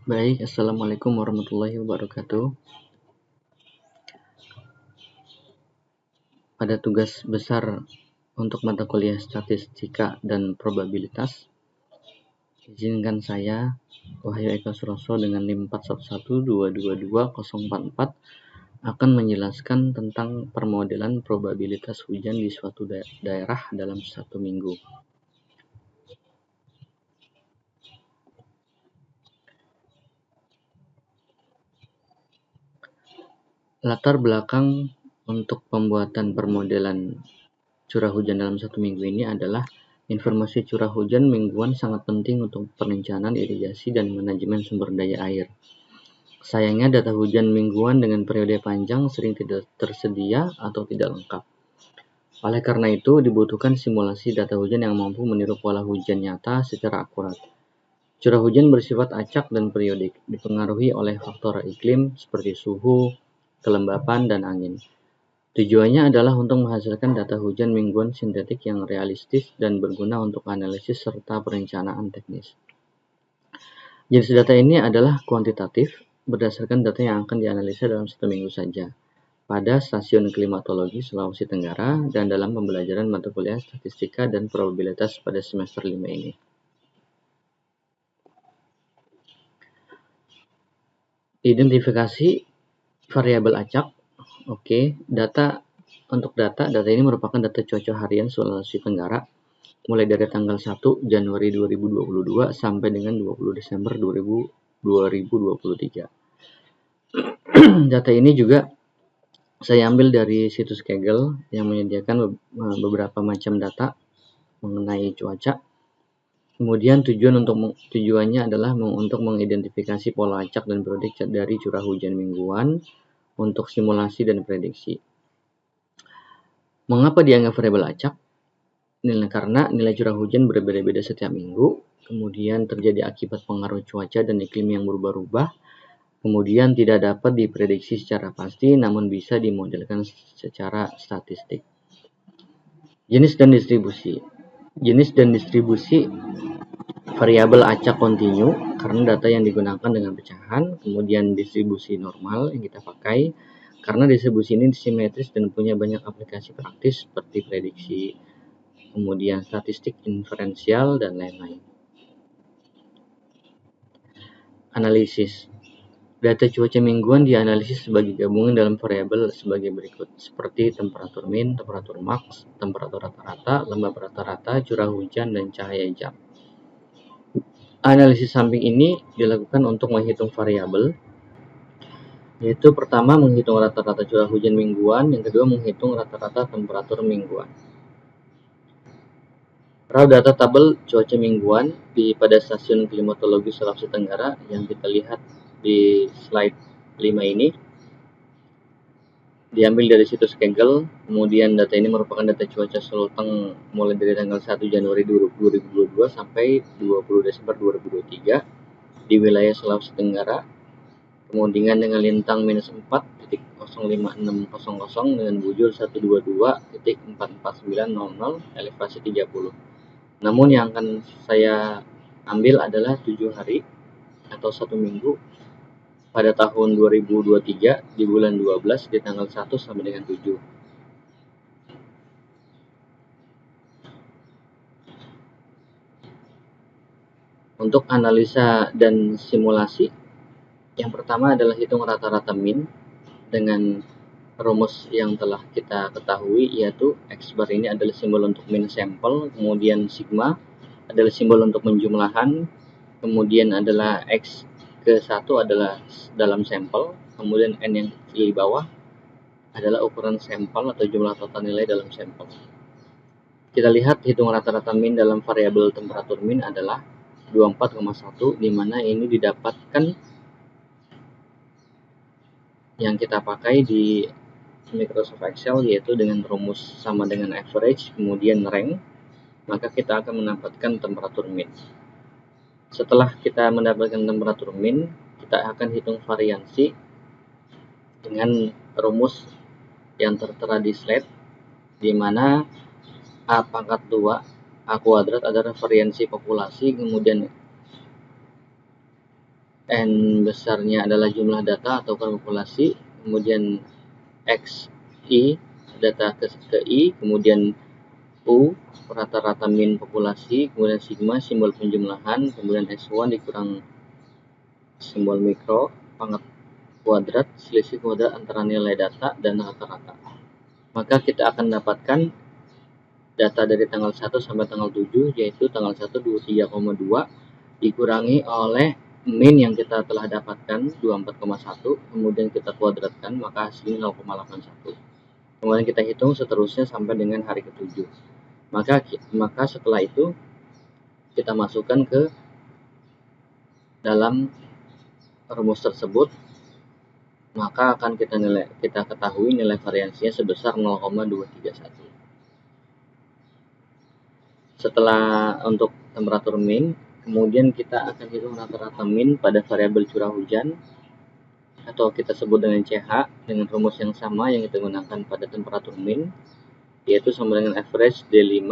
Baik, Assalamualaikum warahmatullahi wabarakatuh. Pada tugas besar untuk mata kuliah statistika dan probabilitas, izinkan saya, Wahyu Eka Suroso dengan NIM 411222044 akan menjelaskan tentang permodelan probabilitas hujan di suatu daerah dalam satu minggu. Latar belakang untuk pembuatan permodelan curah hujan dalam satu minggu ini adalah informasi curah hujan mingguan sangat penting untuk perencanaan irigasi dan manajemen sumber daya air. Sayangnya data hujan mingguan dengan periode panjang sering tidak tersedia atau tidak lengkap. Oleh karena itu, dibutuhkan simulasi data hujan yang mampu meniru pola hujan nyata secara akurat. Curah hujan bersifat acak dan periodik, dipengaruhi oleh faktor iklim seperti suhu, kelembapan, dan angin. Tujuannya adalah untuk menghasilkan data hujan mingguan sintetik yang realistis dan berguna untuk analisis serta perencanaan teknis. Jenis data ini adalah kuantitatif, berdasarkan data yang akan dianalisa dalam satu minggu saja pada Stasiun Klimatologi Sulawesi Tenggara dan dalam pembelajaran mata kuliah statistika dan probabilitas pada semester 5 ini. Identifikasi variabel acak. Data ini merupakan data cuaca harian Sulawesi Tenggara mulai dari tanggal 1 Januari 2022 sampai dengan 20 Desember 2023. Data ini juga saya ambil dari situs Kaggle yang menyediakan beberapa macam data mengenai cuaca. Kemudian tujuannya adalah untuk mengidentifikasi pola acak dan periodik dari curah hujan mingguan untuk simulasi dan prediksi. Mengapa dianggap variabel acak? Karena nilai curah hujan berbeda-beda setiap minggu, kemudian terjadi akibat pengaruh cuaca dan iklim yang berubah-ubah, kemudian tidak dapat diprediksi secara pasti namun bisa dimodelkan secara statistik. Jenis dan distribusi variabel acak kontinu karena data yang digunakan dengan pecahan, kemudian distribusi normal yang kita pakai karena distribusi ini simetris dan punya banyak aplikasi praktis seperti prediksi, kemudian statistik inferensial, dan lain-lain. Analisis. Data cuaca mingguan dianalisis sebagai gabungan dalam variabel sebagai berikut, seperti temperatur min, temperatur max, temperatur rata-rata, lembab rata-rata, curah hujan, dan cahaya jam. Analisis samping ini dilakukan untuk menghitung variabel, yaitu pertama menghitung rata-rata curah hujan mingguan, yang kedua menghitung rata-rata temperatur mingguan. Raw data tabel cuaca mingguan pada Stasiun Klimatologi Sulawesi Tenggara yang kita lihat di slide 5 ini diambil dari situs Kaggle. Kemudian data ini merupakan data cuaca Sulteng mulai dari tanggal 1 Januari 2022 sampai 20 Desember 2023 di wilayah Sulawesi Tenggara. Kemudian dengan lintang -4.05600 dengan bujur 122.44900 elevasi 30. Namun yang akan saya ambil adalah 7 hari atau 1 minggu pada tahun 2023 di bulan 12 di tanggal 1 sampai dengan 7. Untuk analisa dan simulasi, yang pertama adalah hitung rata-rata min dengan rumus yang telah kita ketahui, yaitu X bar ini adalah simbol untuk min sampel, kemudian sigma adalah simbol untuk penjumlahan, kemudian adalah X ke 1 adalah dalam sampel, kemudian N yang di bawah adalah ukuran sampel atau jumlah total nilai dalam sampel. Kita lihat hitung rata-rata min dalam variabel temperatur min adalah 24,1, di mana ini didapatkan yang kita pakai di Microsoft Excel, yaitu dengan rumus sama dengan average kemudian rank, maka kita akan mendapatkan temperatur min. Setelah kita mendapatkan temperatur min, kita akan hitung variansi dengan rumus yang tertera di slide, di mana A pangkat 2 A kuadrat adalah variansi populasi, kemudian N besarnya adalah jumlah data atau populasi, kemudian X, I, data ke I, kemudian U, rata-rata min populasi, kemudian sigma, simbol penjumlahan, kemudian S1 dikurang simbol mikro, pangkat kuadrat, selisih kuadrat antara nilai data dan rata-rata. Maka kita akan dapatkan data dari tanggal 1 sampai tanggal 7, yaitu tanggal 1 23,2 dikurangi oleh min yang kita telah dapatkan 24,1, kemudian kita kuadratkan, maka hasilnya 0,81. Kemudian kita hitung seterusnya sampai dengan hari ke-7. Maka setelah itu kita masukkan ke dalam rumus tersebut, maka akan kita ketahui nilai variansinya sebesar 0,231. Setelah untuk temperatur min, kemudian kita akan hitung rata-rata min pada variabel curah hujan, atau kita sebut dengan CH, dengan rumus yang sama yang kita gunakan pada temperatur min, yaitu sama dengan average D5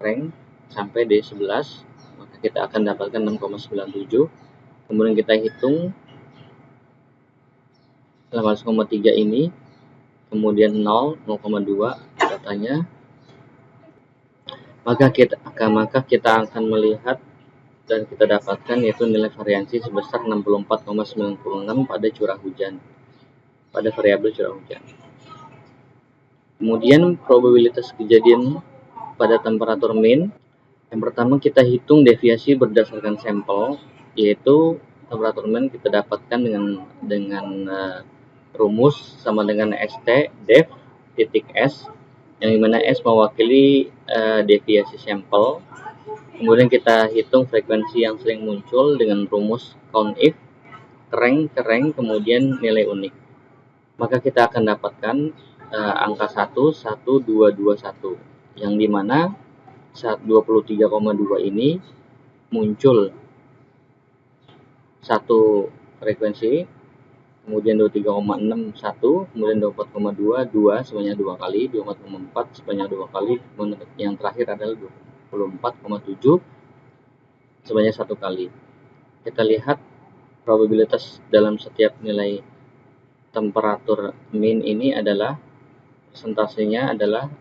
rank sampai D11, maka kita akan dapatkan 6,97. Kemudian kita hitung 18,3 ini, kemudian 0,2 datanya, maka kita akan melihat dan kita dapatkan yaitu nilai variansi sebesar 64,96 pada curah hujan, pada variabel curah hujan. Kemudian probabilitas kejadian pada temperatur min, yang pertama kita hitung deviasi berdasarkan sampel, yaitu temperatur min kita dapatkan dengan rumus sama dengan ST def titik S, yang dimana S mewakili deviasi sampel. Kemudian kita hitung frekuensi yang sering muncul dengan rumus count if, rank ke rank, kemudian nilai unik. Maka kita akan dapatkan angka 11221, yang dimana saat 23,2 ini muncul satu frekuensi, kemudian 23,61, kemudian 24,2, 2 sebanyak 2 kali, 24,4 sebanyak 2 kali, yang terakhir adalah 24,7 sebanyak 1 kali. Kita lihat probabilitas dalam setiap nilai temperatur min ini adalah persentasenya adalah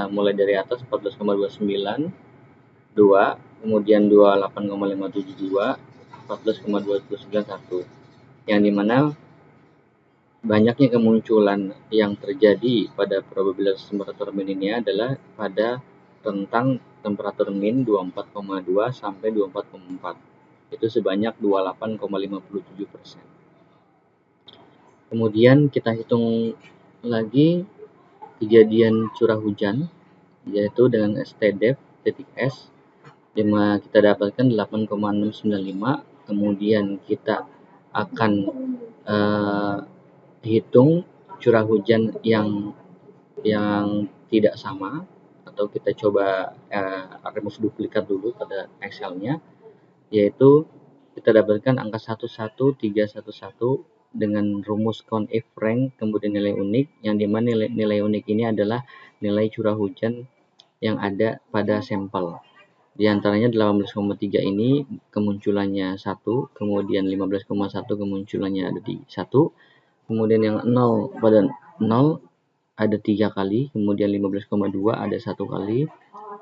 mulai dari atas 14,29, 2, kemudian 28,572, 14,291, yang dimana banyaknya kemunculan yang terjadi pada probabilitas temperatur min ini adalah pada rentang temperatur min 24,2 sampai 24,4, itu sebanyak 28,57%. Kemudian kita hitung lagi kejadian curah hujan, yaitu dengan STDEV titik S, dimana kita dapatkan 8,695. Kemudian kita akan hitung curah hujan yang tidak sama, atau kita coba remove duplikat dulu pada Excel-nya, yaitu kita dapatkan angka 11311 dengan rumus count if, rank, kemudian nilai unik, yang dimana nilai unik ini adalah nilai curah hujan yang ada pada sampel. Di antaranya 18,3 ini kemunculannya 1, kemudian 15,1 kemunculannya ada di 1, kemudian yang 0 pada 0 ada 3 kali, kemudian 15,2 ada 1 kali,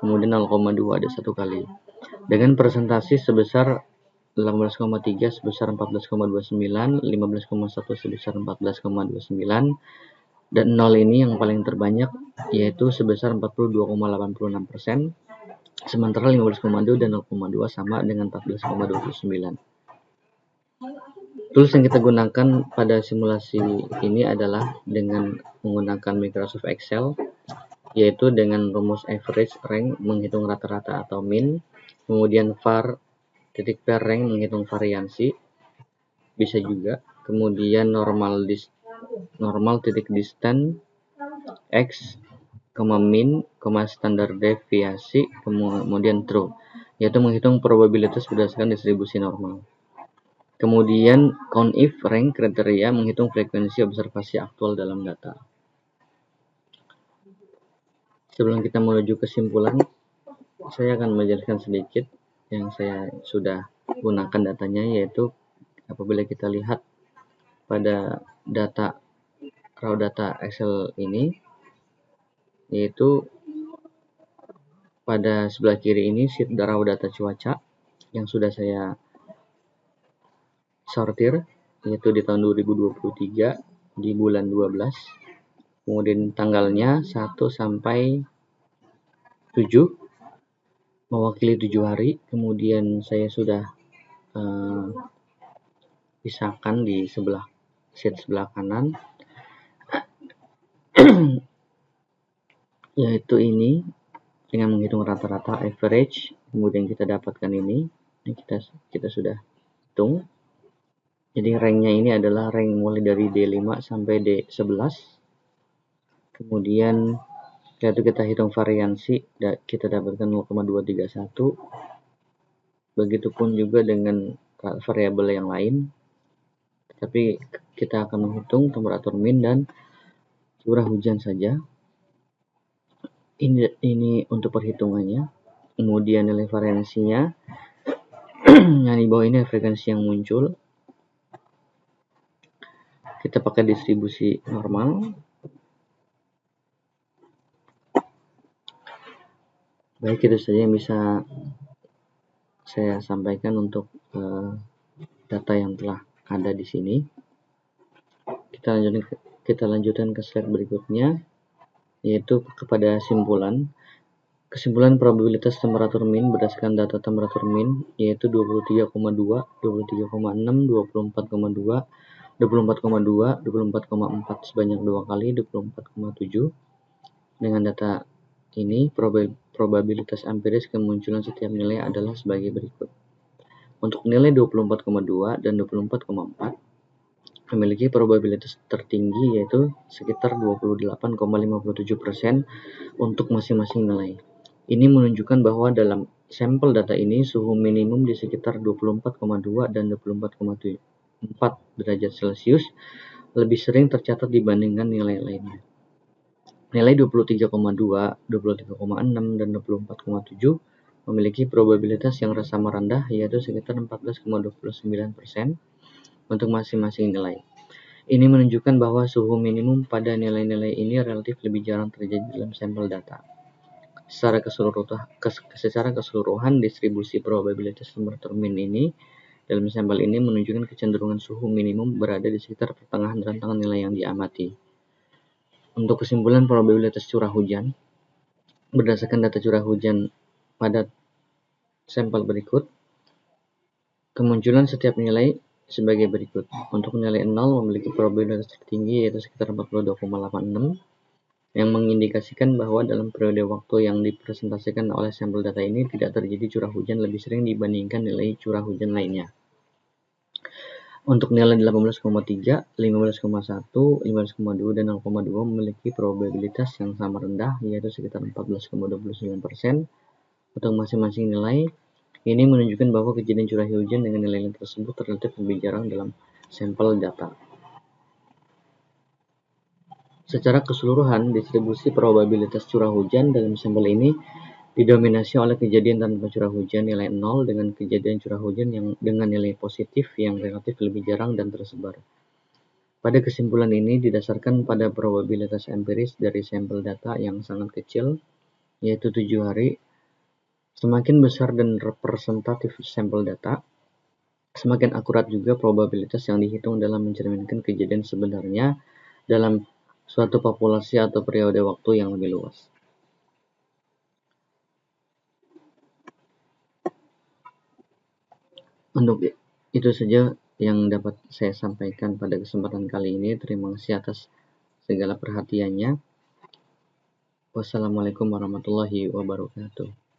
kemudian 0,2 ada 1 kali. Dengan presentasi sebesar 18,3 sebesar 14,29, 15,1 sebesar 14,29, dan 0 ini yang paling terbanyak yaitu sebesar 42,86%, sementara 15,2 dan 0,2 sama dengan 14,29. Tools yang kita gunakan pada simulasi ini adalah dengan menggunakan Microsoft Excel, yaitu dengan rumus average rank menghitung rata-rata atau min, kemudian var titik per rank menghitung variansi, bisa juga, kemudian normal titik distance x, min, standar deviasi, kemudian true, yaitu menghitung probabilitas berdasarkan distribusi normal. Kemudian count if, rank, kriteria menghitung frekuensi observasi aktual dalam data. Sebelum kita menuju kesimpulan, saya akan menjelaskan sedikit yang saya sudah gunakan datanya, yaitu apabila kita lihat pada raw data Excel ini, yaitu pada sebelah kiri ini sheet raw data cuaca yang sudah saya sortir, yaitu di tahun 2023 di bulan 12, kemudian tanggalnya 1 sampai 7, mewakili 7 hari. Kemudian saya sudah pisahkan di sheet sebelah kanan, yaitu ini dengan menghitung rata-rata average. Kemudian kita dapatkan ini kita sudah hitung. Jadi ranknya ini adalah rank mulai dari D5 sampai D11. Kemudian kita hitung variansi, kita dapatkan 0,231. Begitupun juga dengan variabel yang lain. Tapi kita akan menghitung temperatur min dan curah hujan saja. Ini untuk perhitungannya. Kemudian nilai variansinya yang di bawah ini frekuensi yang muncul. Kita pakai distribusi normal. Baik, itu saja yang bisa saya sampaikan untuk data yang telah ada di sini. Kita lanjutkan ke slide berikutnya, yaitu kepada kesimpulan probabilitas temperatur min berdasarkan data temperatur min, yaitu 23,2, 23,6, 24,2, 24,2, 24,4 sebanyak 2 kali, 24,7. Dengan data ini, probabilitas empiris kemunculan setiap nilai adalah sebagai berikut. Untuk nilai 24,2 dan 24,4 memiliki probabilitas tertinggi, yaitu sekitar 28,57% untuk masing-masing nilai. Ini menunjukkan bahwa dalam sampel data ini suhu minimum di sekitar 24,2 dan 24,4 derajat Celcius lebih sering tercatat dibandingkan nilai lainnya. Nilai 23,2, 23,6, dan 24,7 memiliki probabilitas yang sama rendah, yaitu sekitar 14,29% untuk masing-masing nilai. Ini menunjukkan bahwa suhu minimum pada nilai-nilai ini relatif lebih jarang terjadi dalam sampel data. Secara keseluruhan, distribusi probabilitas temperatur min ini dalam sampel ini menunjukkan kecenderungan suhu minimum berada di sekitar pertengahan rantangan nilai yang diamati. Untuk kesimpulan probabilitas curah hujan, berdasarkan data curah hujan pada sampel berikut, kemunculan setiap nilai sebagai berikut. Untuk nilai 0 memiliki probabilitas tertinggi, yaitu sekitar 42,86, yang mengindikasikan bahwa dalam periode waktu yang dipresentasikan oleh sampel data ini tidak terjadi curah hujan lebih sering dibandingkan nilai curah hujan lainnya. Untuk nilai 18,3, 15,1, 15,2, dan 0,2 memiliki probabilitas yang sama rendah, yaitu sekitar 14,29% untuk masing-masing nilai. Ini menunjukkan bahwa kejadian curah hujan dengan nilai tersebut relatif lebih jarang dalam sampel data. Secara keseluruhan, distribusi probabilitas curah hujan dalam sampel ini didominasi oleh kejadian tanpa curah hujan nilai 0 dengan kejadian curah hujan yang dengan nilai positif yang relatif lebih jarang dan tersebar. Pada kesimpulan ini didasarkan pada probabilitas empiris dari sampel data yang sangat kecil, yaitu 7 hari. Semakin besar dan representatif sampel data, semakin akurat juga probabilitas yang dihitung dalam mencerminkan kejadian sebenarnya dalam suatu populasi atau periode waktu yang lebih luas. Untuk itu saja yang dapat saya sampaikan pada kesempatan kali ini. Terima kasih atas segala perhatiannya. Wassalamualaikum warahmatullahi wabarakatuh.